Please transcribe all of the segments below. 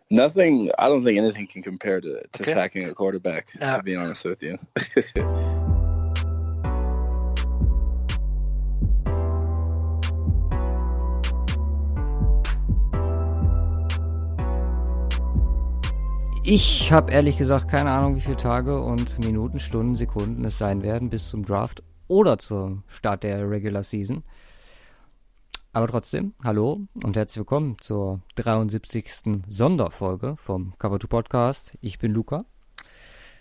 Nothing. I don't think anything can compare to Okay. sacking a quarterback. Ja. To be honest with you. Ich habe ehrlich gesagt keine Ahnung, wie viele Tage und Minuten, Stunden, Sekunden es sein werden bis zum Draft oder zum Start der Regular Season. Aber trotzdem, hallo und herzlich willkommen zur 73. Sonderfolge vom Cover 2 Podcast. Ich bin Luca.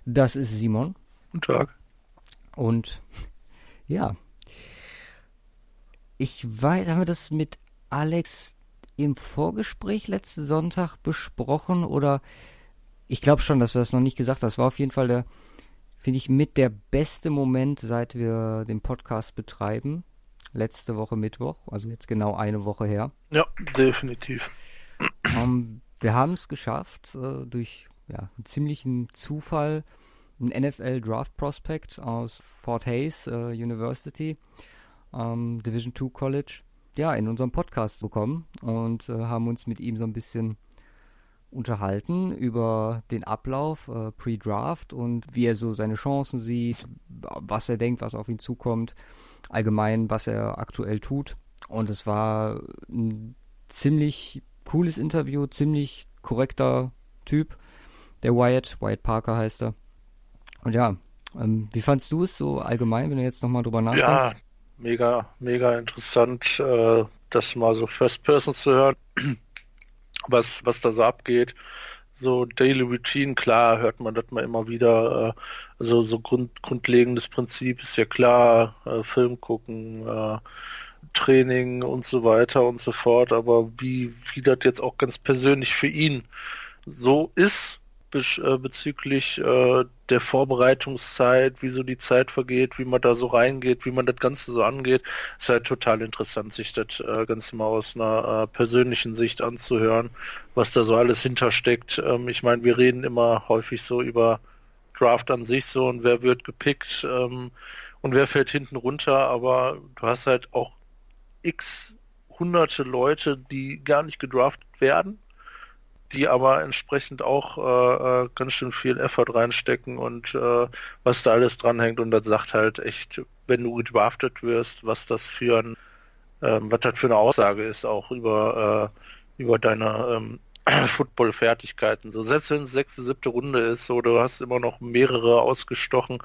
Das ist Simon. Guten Tag. Und ja, ich weiß, haben wir das mit Alex im Vorgespräch letzten Sonntag besprochen oder... Ich glaube schon, dass wir das noch nicht gesagt haben. Das war auf jeden Fall finde ich, mit der beste Moment, seit wir den Podcast betreiben. Letzte Woche Mittwoch, also jetzt genau eine Woche her. Ja, definitiv. Wir haben es geschafft, durch einen ziemlichen Zufall, ein NFL-Draft-Prospect aus Fort Hays University, Division II College, in unserem Podcast zu bekommen und haben uns mit ihm so ein bisschen unterhalten über den Ablauf Pre-Draft und wie er so seine Chancen sieht, was er denkt, was auf ihn zukommt, allgemein, was er aktuell tut. Und es war ein ziemlich cooles Interview, ziemlich korrekter Typ, der Wyatt Parker heißt er. Und wie fandst du es so allgemein, wenn du jetzt nochmal drüber nachdenkst? Ja, mega interessant, das mal so First Person zu hören. Was da so abgeht, so Daily Routine, klar, hört man das mal immer wieder, so grundlegendes Prinzip ist ja klar, Film gucken, Training und so weiter und so fort, aber wie das jetzt auch ganz persönlich für ihn so ist, bezüglich der Vorbereitungszeit, wie so die Zeit vergeht, wie man da so reingeht, wie man das Ganze so angeht, ist halt total interessant, sich das Ganze mal aus einer persönlichen Sicht anzuhören, was da so alles hintersteckt. Ich meine, wir reden immer häufig so über Draft an sich so und wer wird gepickt und wer fällt hinten runter, aber du hast halt auch x hunderte Leute, die gar nicht gedraftet werden, die aber entsprechend auch ganz schön viel Effort reinstecken und was da alles dranhängt, und das sagt halt echt, wenn du gedraftet wirst, was das für eine Aussage ist, auch über deine Football-Fertigkeiten. So, selbst wenn es 6., 7. Runde ist, so, du hast immer noch mehrere ausgestochen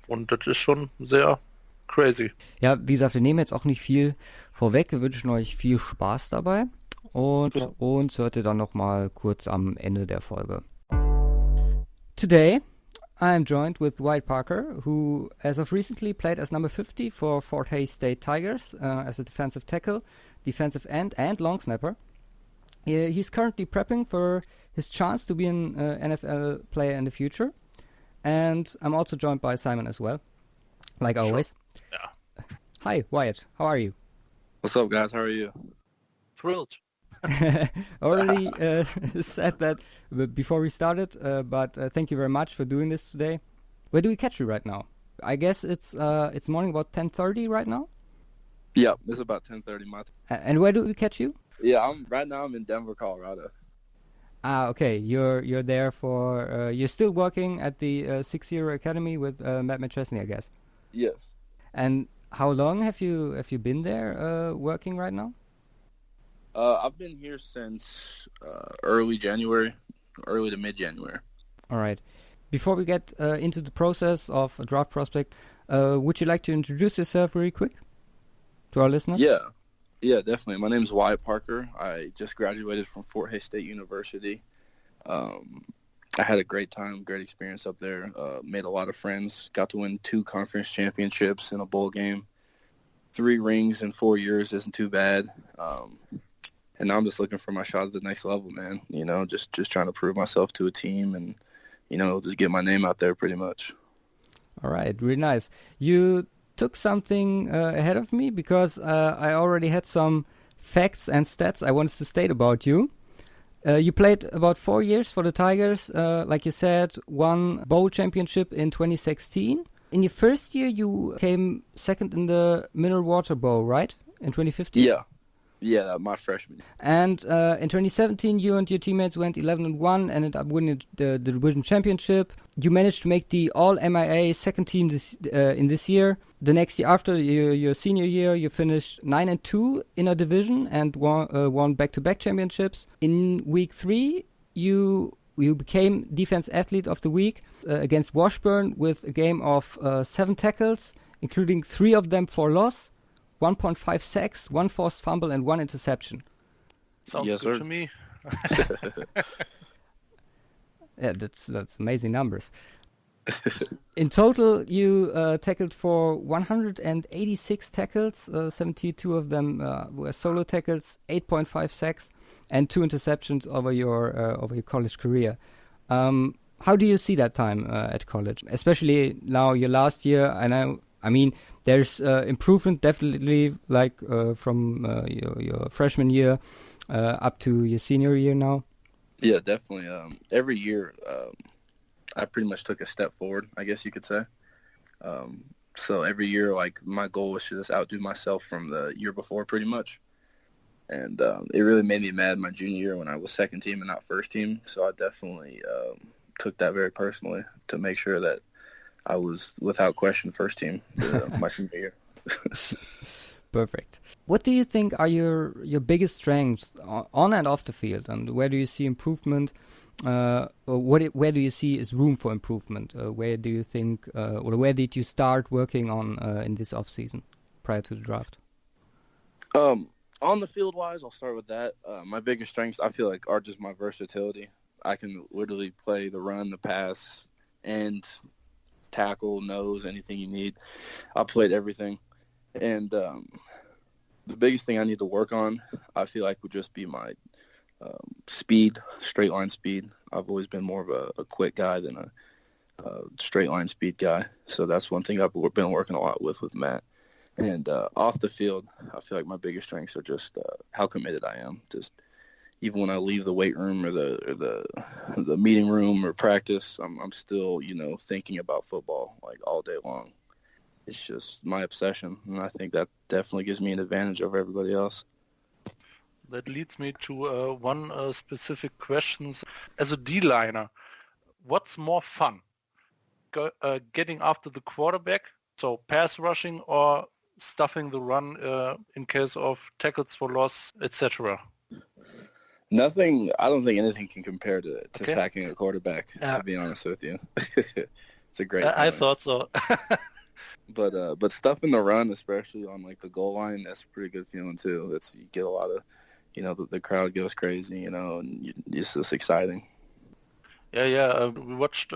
und das ist schon sehr crazy. Ja, wie gesagt, wir nehmen jetzt auch nicht viel vorweg. Wir wünschen euch viel Spaß dabei. Und uns hört ihr dann nochmal kurz am Ende der Folge. Today, I'm joined with Wyatt Parker, who as of recently played as number 50 for Fort Hays State Tigers as a defensive tackle, defensive end and long snapper. He's currently prepping for his chance to be an NFL player in the future. And I'm also joined by Simon as well, like always. Yeah. Hi, Wyatt. How are you? What's up, guys? How are you? Thrilled. Already said that before we started, but thank you very much for doing this today. Where do we catch you right now? I guess it's morning about 10:30 right now. Yeah, it's about 10:30 my time. And where do we catch you? Yeah, I'm in Denver, Colorado. Ah, okay. You're there for you're still working at the 6-year academy with Matt McChesney, I guess. Yes. And how long have you been there working right now? I've been here since early to mid-January. All right. Before we get into the process of a draft prospect, would you like to introduce yourself very quick to our listeners? Yeah, definitely. My name is Wyatt Parker. I just graduated from Fort Hays State University. I had a great time, great experience up there. Made a lot of friends. Got to win 2 conference championships in a bowl game. 3 rings in 4 years isn't too bad. And now I'm just looking for my shot at the next level, man. You know, just trying to prove myself to a team and, you know, just get my name out there pretty much. All right, really nice. You took something ahead of me because I already had some facts and stats I wanted to state about you. You played about 4 years for the Tigers. Like you said, won bowl championship in 2016. In your first year, you came second in the Mineral Water Bowl, right? In 2015? Yeah. Yeah, my freshman year. And in 2017, you and your teammates went 11-1, ended up winning the division championship. You managed to make the All-MIA second team in this year. The next year after your senior year, you finished 9-2 in a division and won back-to-back championships. In week 3, you became Defense Athlete of the Week against Washburn with a game of 7 tackles, including 3 of them for loss, 1.5 sacks, 1 forced fumble, and 1 interception. Sounds Yes, good sir. to me. Yeah, that's amazing numbers. In total, you tackled for 186 tackles. 72 of them were solo tackles, 8.5 sacks, and 2 interceptions over your college career. How do you see that time at college, especially now your last year? I mean, there's improvement definitely, like from your freshman year up to your senior year now. Yeah, definitely. Every year, I pretty much took a step forward, I guess you could say. So every year, like, my goal was to just outdo myself from the year before, pretty much. And it really made me mad my junior year when I was second team and not first team. So I definitely took that very personally to make sure that I was, without question, first team my senior year. Perfect. What do you think are your biggest strengths on and off the field, and where do you see improvement? Or where do you see is room for improvement? Where do you think, or where did you start working on in this off season prior to the draft? On the field wise, I'll start with that. My biggest strengths, I feel like, are just my versatility. I can literally play the run, the pass, and tackle, nose, anything you need. I played everything. And the biggest thing I need to work on, I feel like, would just be my speed, straight line speed. I've always been more of a quick guy than a straight line speed guy. So that's one thing I've been working a lot with Matt. And off the field, I feel like my biggest strengths are just how committed I am. Just even when I leave the weight room or the meeting room or practice, I'm still, thinking about football like all day long. It's just my obsession, and I think that definitely gives me an advantage over everybody else. That leads me to one specific question. As a D-liner, what's more fun? Getting after the quarterback, so pass rushing, or stuffing the run in case of tackles for loss, etc.? Nothing. I don't think anything can compare to Okay. sacking a quarterback, to be honest with you. It's a great I feeling. thought so. But stuffing the run, especially on like the goal line, that's a pretty good feeling too. You get a lot of, the crowd goes crazy, and it's just exciting. Yeah. We watched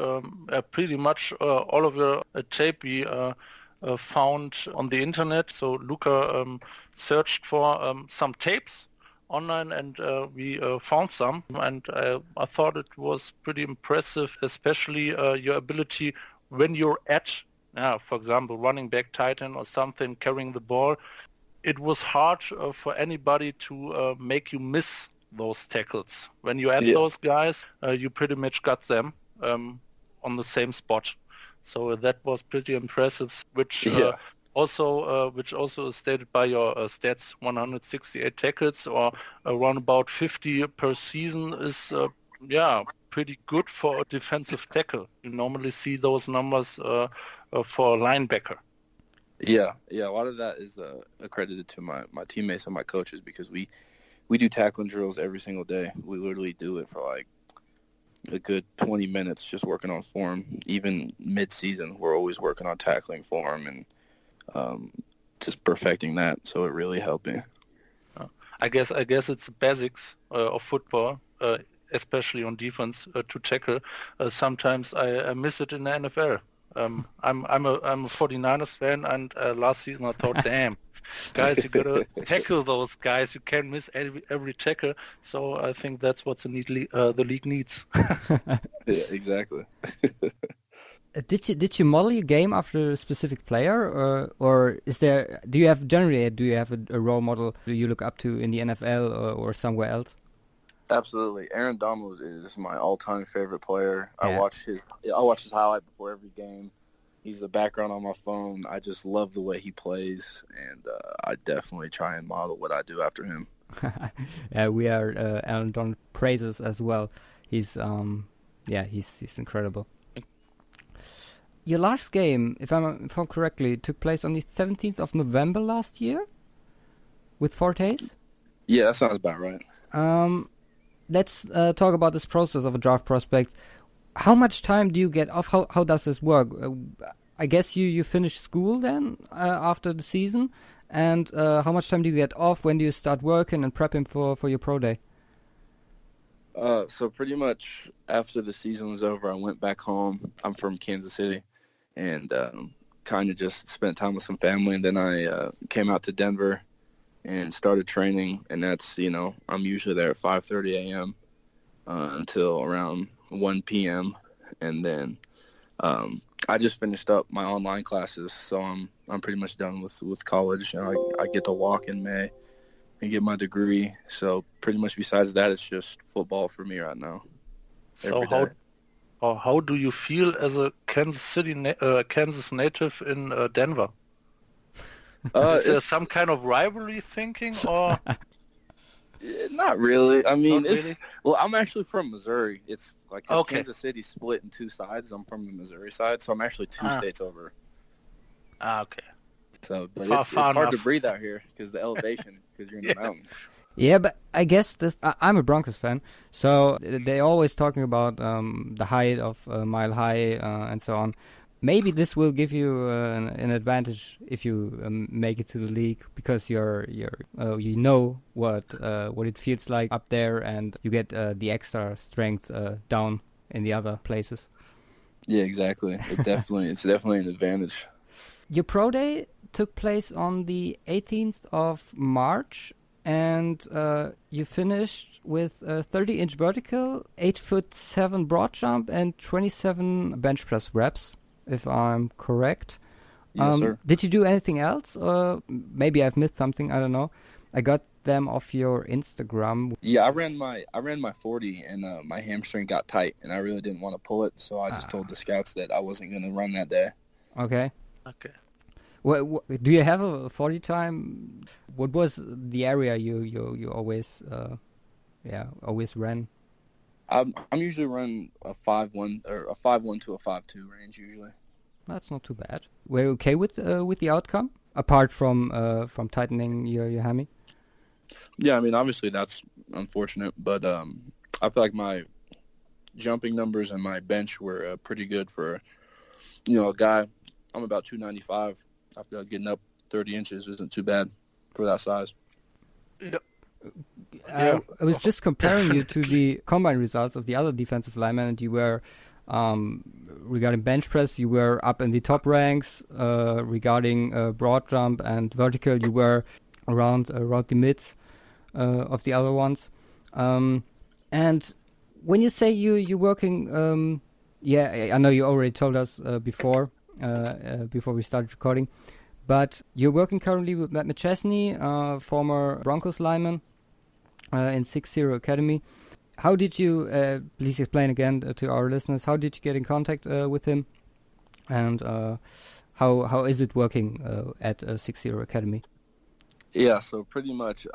pretty much all of your tape we found on the internet. So Luca searched for some tapes online, and we found some. And I thought it was pretty impressive, especially your ability when you're at, for example, running back, tight end or something, carrying the ball. It was hard for anybody to make you miss those tackles. When you had those guys, you pretty much got them on the same spot. So that was pretty impressive, which also is stated by your stats. 168 tackles, or around about 50 per season, is pretty good for a defensive tackle. You normally see those numbers for a linebacker. Yeah. A lot of that is accredited to my teammates and my coaches, because we do tackling drills every single day. We literally do it for like a good 20 minutes just working on form. Even mid-season, we're always working on tackling form and just perfecting that. So it really helped me. I guess it's the basics of football, especially on defense, to tackle. Sometimes I miss it in the NFL. I'm a 49ers fan, and last season I thought, damn, guys, you gotta tackle those guys. You can't miss every tackle. So I think that's what the league needs. Yeah, exactly. Did you model your game after a specific player, or do you have a role model that you look up to in the NFL or somewhere else? Absolutely. Aaron Donald is my all-time favorite player. Yeah. I watch his highlight before every game. He's the background on my phone. I just love the way he plays, and I definitely try and model what I do after him. Yeah, we are Alan Donald praises as well. He's he's incredible. Your last game, if I'm informed correctly, took place on the 17th of November last year with Fortes. Yeah, that sounds about right. Let's talk about this process of a draft prospect. How much time do you get off? How does this work? I guess you finish school then after the season, and how much time do you get off? When do you start working and prepping for your pro day? So pretty much after the season was over, I went back home. I'm from Kansas City, and kind of just spent time with some family. And then I came out to Denver and started training. And that's, I'm usually there at 5:30 a.m. Until around 1 p.m. And then I just finished up my online classes, so I'm pretty much done with college. I get to walk in May and get my degree. So pretty much besides that, it's just football for me right now. So how do you feel as a Kansas native in Denver? Is there some kind of rivalry thinking, or? Not really. I mean, Not really? Well, I'm actually from Missouri. It's like Okay. Kansas City split in two sides. I'm from the Missouri side, so I'm actually two states over. Okay. So, but Far it's hard to enough. breathe out here because the elevation, because you're in the mountains. Yeah, but I guess I'm a Broncos fan, so they're always talking about the height of Mile High and so on. Maybe this will give you an advantage if you make it to the league, because you know what it feels like up there, and you get the extra strength down in the other places. Yeah, exactly. It's definitely an advantage. Your pro day took place on the 18th of March, and you finished with a 30-inch vertical, 8'7" broad jump, and 27 bench press reps, if I'm correct. Yes, sir. Did you do anything else? Maybe I've missed something. I don't know. I got them off your Instagram. Yeah, I ran my 40, and my hamstring got tight, and I really didn't want to pull it, so I just told the scouts that I wasn't going to run that day. Okay. Okay. Do you have a 40 time? What was the area you always always ran? I'm usually run a 5'1" or a 5'1" to a 5'2" range usually. That's not too bad. Were you okay with the outcome, apart from tightening your hammy? Yeah, I mean, obviously that's unfortunate, but I feel like my jumping numbers and my bench were pretty good for, a guy. I'm about 295. I feel like getting up 30 inches isn't too bad for that size. Yeah. I was just comparing you to the combine results of the other defensive linemen, and you were, regarding bench press, you were up in the top ranks. Regarding broad jump and vertical, you were around the mids of the other ones. And when you say you're working, I know you already told us before we started recording, but you're working currently with Matt McChesney, former Broncos lineman in 6-0 Academy. How did you, please explain again to our listeners, how did you get in contact with him, and how is it working at 6-0 Academy? Yeah, so pretty much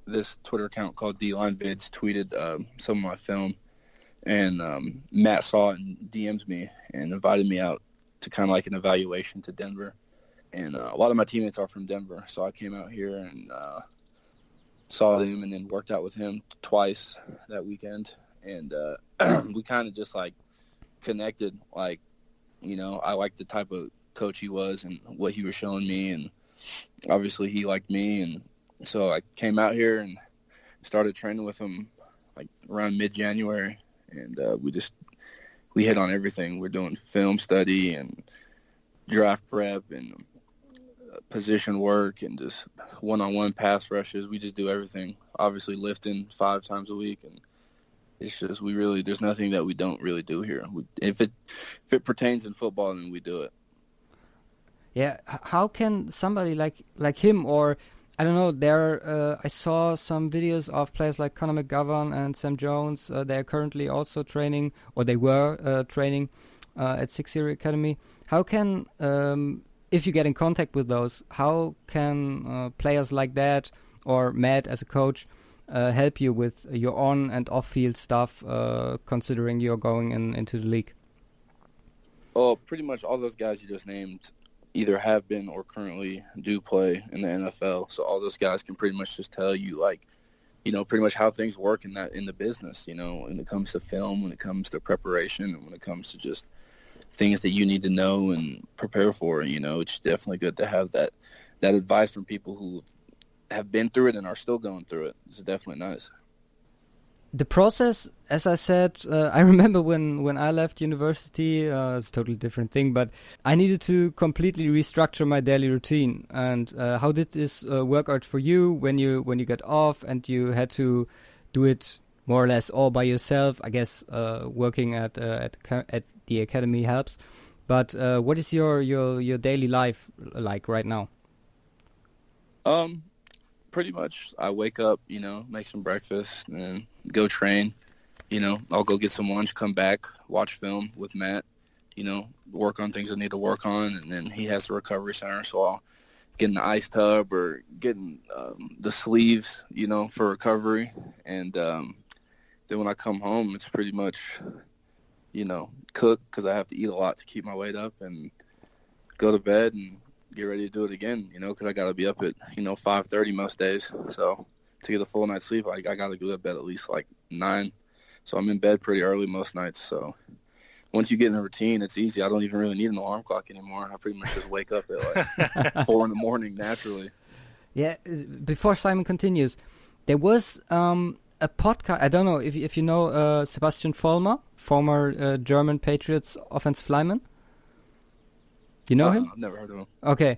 this Twitter account called D-Line Vids tweeted some of my film, and Matt saw it and DM'd me and invited me out to kind of like an evaluation to Denver. And a lot of my teammates are from Denver, so I came out here and saw him and then worked out with him twice that weekend. And we kind of just like connected. Like, I liked the type of coach he was and what he was showing me, and obviously he liked me. And so I came out here and started training with him like around mid-January, and we hit on everything. We're doing film study and draft prep and position work and just one-on-one pass rushes. We just do everything. Obviously lifting 5 times a week, and it's just there's nothing that we don't really do here. If it pertains in football, then we do it. Yeah, how can somebody like him, or I don't know, I saw some videos of players like Connor McGovern and Sam Jones. They are currently also training, or they were training at 6-0 Academy. How can, if you get in contact with those, how can players like that, or Matt as a coach help you with your on and off field stuff, considering you're going into the league? Oh, pretty much all those guys you just named either have been or currently do play in the NFL. So all those guys can pretty much just tell you, like, you know, pretty much how things work in the business, you know, when it comes to film, when it comes to preparation, and when it comes to just things that you need to know and prepare for. You know, it's definitely good to have that advice from people who have been through it and are still going through it. It's definitely nice. The process, as I said, I remember when I left university, it's a totally different thing, but I needed to completely restructure my daily routine. And how did this work out for you when you got off and you had to do it more or less all by yourself? I guess working at the academy helps. But what is your daily life like right now? Pretty much I wake up, you know, make some breakfast, and then go train. You know, I'll go get some lunch, come back, watch film with Matt, you know, work on things I need to work on, and then he has the recovery center, so I'll get in the ice tub or get in the sleeves, you know, for recovery. And then when I come home, it's pretty much, you know, cook, because I have to eat a lot to keep my weight up, and go to bed and get ready to do it again, you know, because I got to be up at, you know, 5:30 most days. So to get a full night's sleep, I got to go to bed at least like 9. So I'm in bed pretty early most nights. So once you get in a routine, it's easy. I don't even really need an alarm clock anymore. I pretty much just wake up at like 4 in the morning naturally. Yeah, before Simon continues, there was a podcast, I don't know if you know Sebastian Vollmer, former German Patriots offensive lineman. You know him? I've never heard of him. Okay.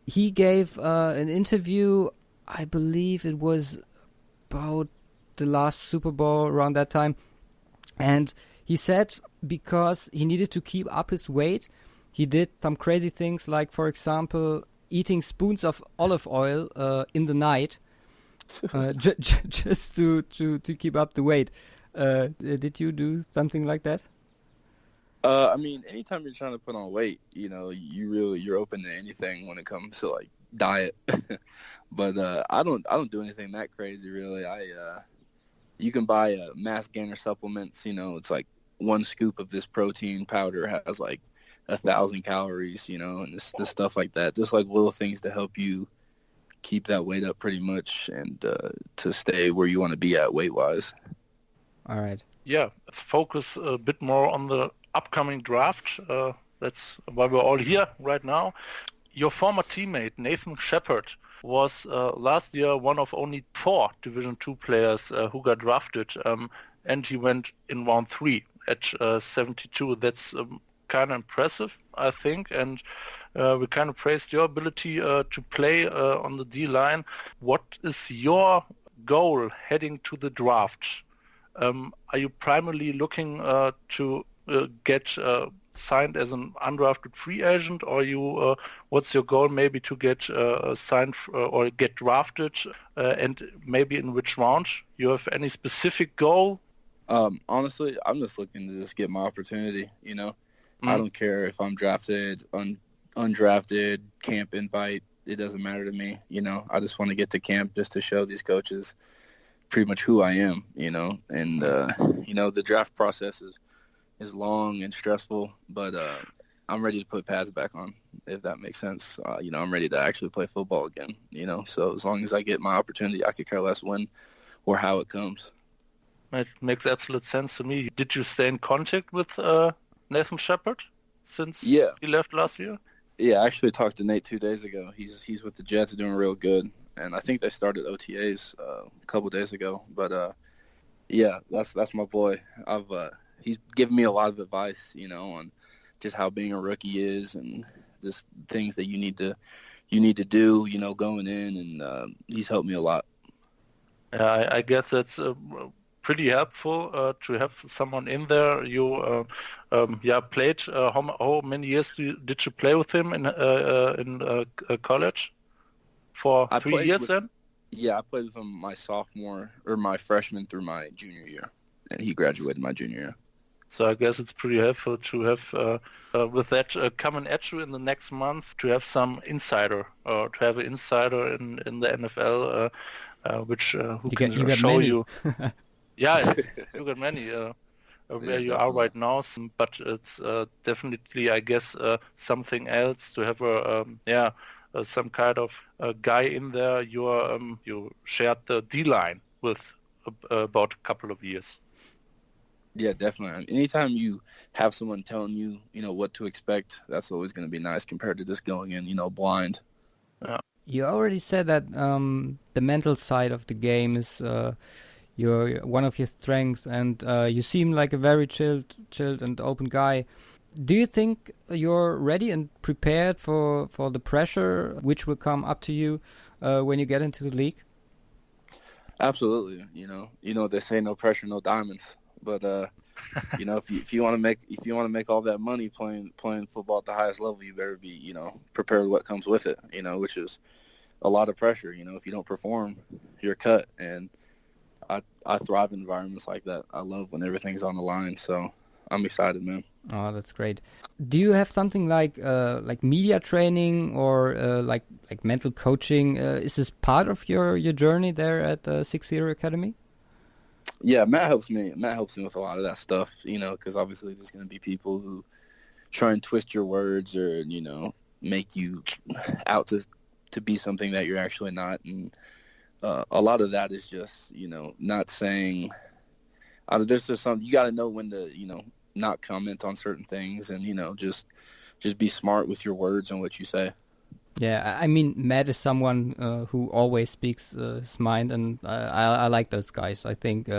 He gave an interview, I believe it was about the last Super Bowl around that time. And he said because he needed to keep up his weight, he did some crazy things like, for example, eating spoons of olive oil in the night just to keep up the weight. Did you do something like that? I mean, anytime you're trying to put on weight, you know, you're open to anything when it comes to like diet. But I don't do anything that crazy really. You can buy mass gainer supplements. You know, it's like 1 scoop of this protein powder has like 1,000 calories. You know, and this stuff like that. Just like little things to help you keep that weight up pretty much, and to stay where you want to be at weight wise. All right. Yeah, let's focus a bit more on the upcoming draft. That's why we're all here right now. Your former teammate, Nathan Shepard, was last year one of only 4 Division II players who got drafted, and he went in round 3 at 72. That's kind of impressive, I think, and we kind of praised your ability to play on the D-line. What is your goal heading to the draft? Are you primarily looking to get signed as an undrafted free agent, or you? What's your goal? Maybe to get signed or get drafted, and maybe in which round? You have any specific goal? Honestly, I'm just looking to just get my opportunity. You know, I don't care if I'm drafted, undrafted, camp invite. It doesn't matter to me. You know, I just want to get to camp just to show these coaches pretty much who I am, you know, and, you know, the draft process is long and stressful, but I'm ready to put pads back on, if that makes sense. You know, I'm ready to actually play football again, you know, so as long as I get my opportunity, I could care less when or how it comes. It makes absolute sense to me. Did you stay in contact with Nathan Shepard since he left last year? Yeah, I actually talked to Nate 2 days ago. He's with the Jets, doing real good. And I think they started OTAs a couple days ago. But, yeah, that's my boy. He's given me a lot of advice, you know, on just how being a rookie is and just things that you need to do, you know, going in. And he's helped me a lot. I guess that's pretty helpful to have someone in there. You played. How many years did you play with him in college? For 3 years then? Yeah, I played with him my freshman through my junior year, and he graduated my junior year. So I guess it's pretty helpful to have with that coming at you in the next month to have some insider or to have an insider in the NFL, which who You can got show many. you. Yeah, you got many. Where you are right now, but it's definitely, I guess, something else to have some kind of guy in there. You shared the D line with about a couple of years. Yeah, definitely. Anytime you have someone telling you, what to expect, that's always going to be nice compared to just going in, blind. Yeah. You already said that the mental side of the game is one of your strengths, and you seem like a very chilled and open guy. Do you think you're ready and prepared for the pressure which will come up to you when you get into the league? Absolutely. They say no pressure, no diamonds. But if you want to make all that money playing football at the highest level, you better be prepared what comes with it. Which is a lot of pressure. If you don't perform, you're cut. And I thrive in environments like that. I love when everything's on the line. So I'm excited, man. Oh, that's great. Do you have something like media training or like mental coaching? Is this part of your journey there at 6 Zero Academy? Yeah, Matt helps me with a lot of that stuff, because obviously there's going to be people who try and twist your words or, make you out to be something that you're actually not. And a lot of that is just, not saying, there's just you got to know when to, not comment on certain things and, just be smart with your words and what you say. Yeah, I mean, Matt is someone who always speaks his mind, and I like those guys. I think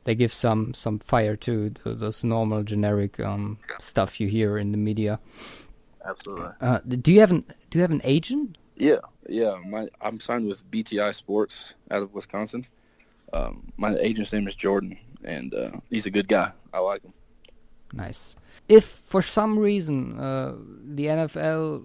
they give some fire to those normal generic stuff you hear in the media. Absolutely. Do you have an agent? Yeah. I'm signed with BTI Sports out of Wisconsin. My agent's name is Jordan, and he's a good guy. I like him. Nice. If for some reason the NFL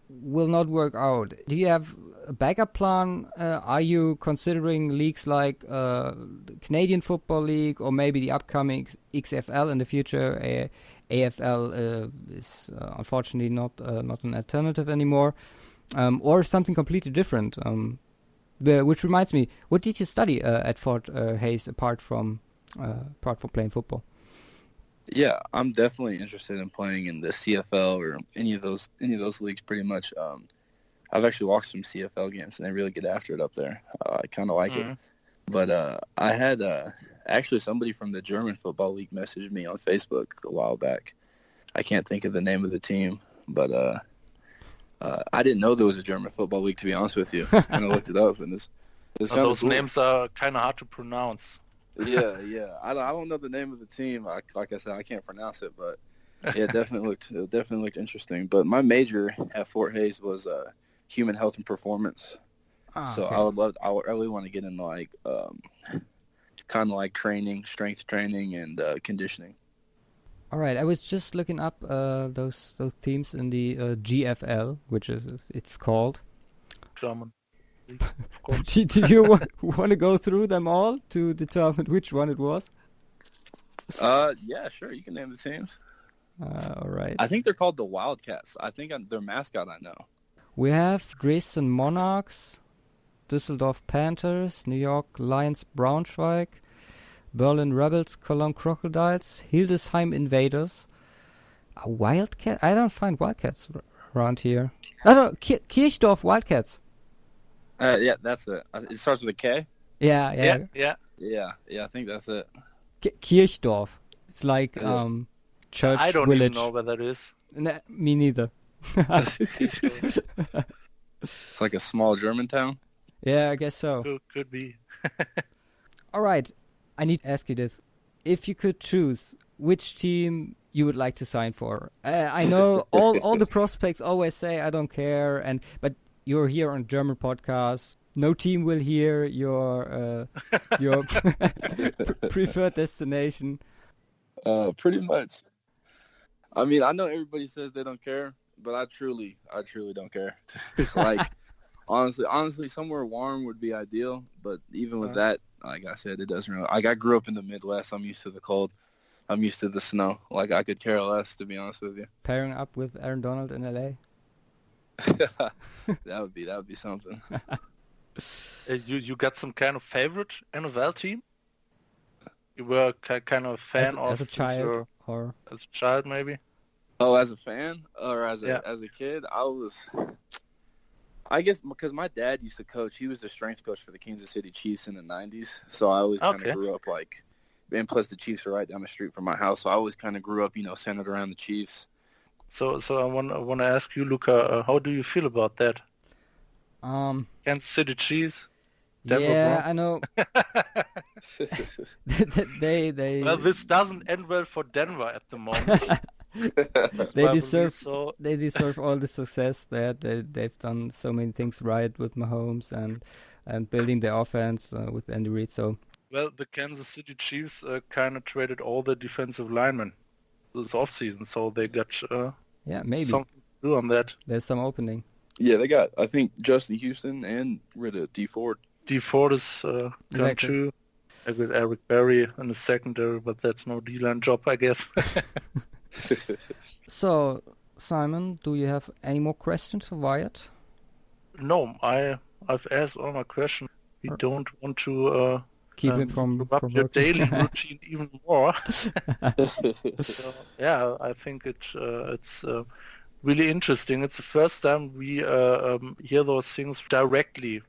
will not work out, do you have a backup plan? Are you considering leagues like the Canadian Football League or maybe the upcoming XFL in the future? AFL is unfortunately not an alternative anymore, or something completely different. Which reminds me, what did you study at Fort Hayes apart from playing football? Yeah, I'm definitely interested in playing in the CFL or any of those leagues. Pretty much, I've actually watched some CFL games and they really get after it up there. I kind of like it. But I had actually somebody from the German Football League messaged me on Facebook a while back. I can't think of the name of the team, but I didn't know there was a German Football League, to be honest with you. I looked it up, and it's kind of those cool. Names are kind of hard to pronounce. Yeah. I don't know the name of the team. Like I said, I can't pronounce it, but yeah, it definitely looked interesting. But my major at Fort Hayes was human health and performance. So okay. I would really want to get into like kind of like strength training and conditioning. All right, I was just looking up those teams in the GFL, which it's called. German. Do you want to go through them all to determine which one it was? Yeah, sure. You can name the teams. All right. I think they're called the Wildcats. I think their mascot I know. We have Dresden Monarchs, Düsseldorf Panthers, New York Lions Braunschweig, Berlin Rebels, Cologne Crocodiles, Hildesheim Invaders. A Wildcat? I don't find Wildcats around here. Kirchdorf Wildcats. Yeah, that's it. It starts with a K? Yeah. I think that's it. Kirchdorf. It's like church I don't village. even know where that is. Nah, me neither. It's like a small German town? Yeah, I guess so. Could be. All right. I need to ask you this. If you could choose which team you would like to sign for. I know all the prospects always say, I don't care, but you're here on German podcast. No team will hear your preferred destination. Pretty much. I mean, I know everybody says they don't care, but I truly don't care. Like, honestly, somewhere warm would be ideal. But even with that, like I said, it doesn't really. Like, I grew up in the Midwest. I'm used to the cold. I'm used to the snow. Like, I could care less, to be honest with you. Pairing up with Aaron Donald in LA? That would be something. You got some kind of favorite NFL team? You were kind of a fan of as a child, or as a child maybe? Oh, as a fan or as Yeah. a kid, I guess because my dad used to coach. He was the strength coach for the Kansas City Chiefs in the 90s. So I always kind of grew up like, and plus the Chiefs are right down the street from my house. So I always kind of grew up, centered around the Chiefs. So I want to ask you, Luca, how do you feel about that? Kansas City Chiefs? Denver yeah, Broncos? I know. they Well, this doesn't end well for Denver at the moment. they deserve all the success that they've done so many things right with Mahomes and building their offense with Andy Reid. So well, the Kansas City Chiefs kind of traded all the defensive linemen this offseason, so they got maybe something to do on that. There's some opening. Yeah, they got, I think, Justin Houston and rid of D Ford. D Ford is gone too. With Eric Berry in the secondary, but that's no D-line job, I guess. So, Simon, do you have any more questions for Wyatt? No, I've asked all my questions. We don't want to keep it from your daily routine even more. So, yeah, I think it's really interesting. It's the first time we hear those things directly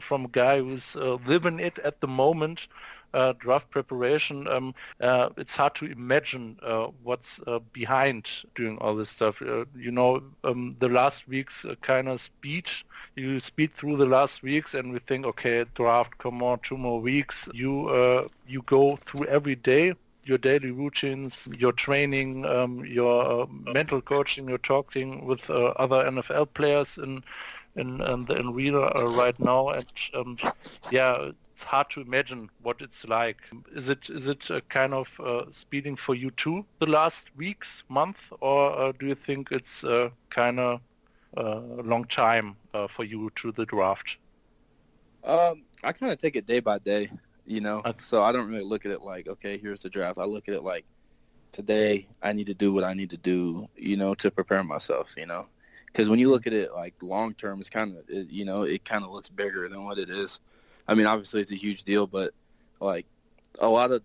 from a guy who's living it at the moment. Draft preparation, it's hard to imagine what's behind doing all this stuff. The last weeks kind of you speed through the last weeks and we think, okay, draft, come on, 2 more weeks. You go through every day, your daily routines, your training, your mental coaching, you're talking with other NFL players in the arena right now, and it's hard to imagine what it's like. Is it a kind of speeding for you too the last weeks, month, or do you think it's kind of a long time for you to the draft? I kind of take it day by day, Okay. So I don't really look at it like, okay, here's the draft. I look at it like, today I need to do what I need to do, to prepare myself, because when you look at it like long term, it's kind of, it kind of looks bigger than what it is. I mean, obviously it's a huge deal, but like a lot of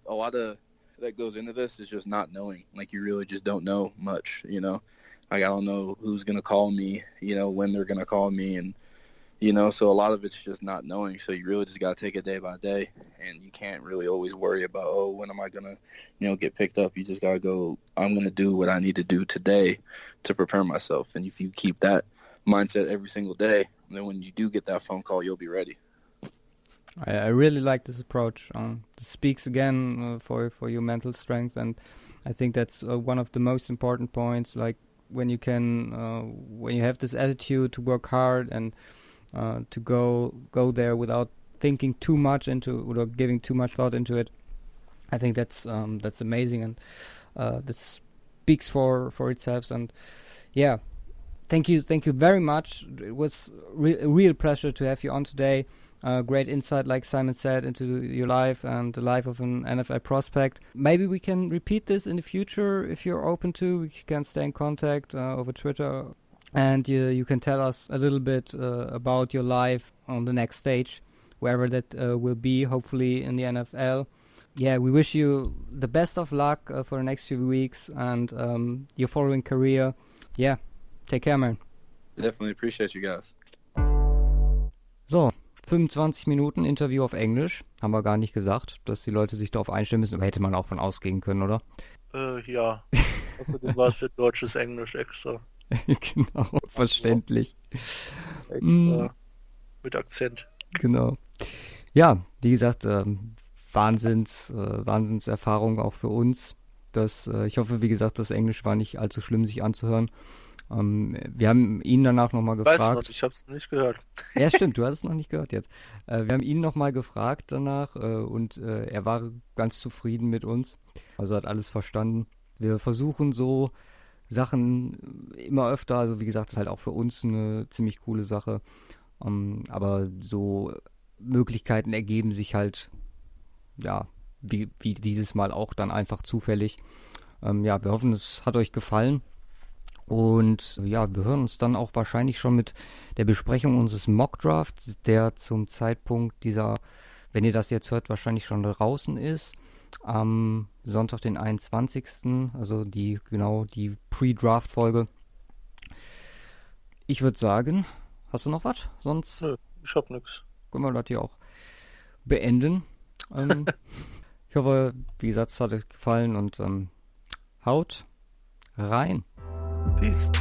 that goes into this is just not knowing. Like, you really just don't know much, Like, I don't know who's gonna call me, when they're gonna call me, and so a lot of it's just not knowing. So you really just gotta take it day by day, and you can't really always worry about, when am I gonna, get picked up. You just gotta go, I'm gonna do what I need to do today to prepare myself. And if you keep that mindset every single day, then when you do get that phone call, you'll be ready. I really like this approach. This speaks again for your mental strength, and I think that's one of the most important points. Like, when you have this attitude to work hard and to go there without thinking too much or giving too much thought into it. I think that's amazing, and that speaks for itself. And yeah, thank you very much. It was a real pleasure to have you on today. Great insight, like Simon said, into your life and the life of an NFL prospect. Maybe we can repeat this in the future if you're open to. We can stay in contact over Twitter, and you can tell us a little bit about your life on the next stage, wherever that will be, hopefully in the NFL. Yeah, we wish you the best of luck for the next few weeks and your following career. Yeah, take care, man. Definitely appreciate you guys. So, 25 Minuten Interview auf Englisch. Haben wir gar nicht gesagt, dass die Leute sich darauf einstellen müssen. Aber hätte man auch von ausgehen können, oder? Ja. Außerdem war es für deutsches Englisch extra. Genau, verständlich. Extra mit Akzent. Genau. Ja, wie gesagt, Wahnsinnserfahrung auch für uns. Ich hoffe, wie gesagt, das Englisch war nicht allzu schlimm, sich anzuhören. Wir haben ihn danach nochmal gefragt. Weißt du was, ich habe es nicht gehört. Ja, stimmt, du hast es noch nicht gehört jetzt. Wir haben ihn nochmal gefragt danach und er war ganz zufrieden mit uns. Also hat alles verstanden. Wir versuchen so Sachen immer öfter, also wie gesagt, das ist halt auch für uns eine ziemlich coole Sache. Aber so Möglichkeiten ergeben sich halt, ja, wie dieses Mal auch dann einfach zufällig. Ja, wir hoffen, es hat euch gefallen. Und ja, wir hören uns dann auch wahrscheinlich schon mit der Besprechung unseres Mockdrafts, der zum Zeitpunkt dieser, wenn ihr das jetzt hört, wahrscheinlich schon draußen ist. Am Sonntag, den 21. Also die Pre-Draft-Folge. Ich würde sagen, hast du noch was? Sonst Nö, ich hab nix. können wir das hier auch beenden. Ich hoffe, wie gesagt, es hat euch gefallen und haut rein. Peace.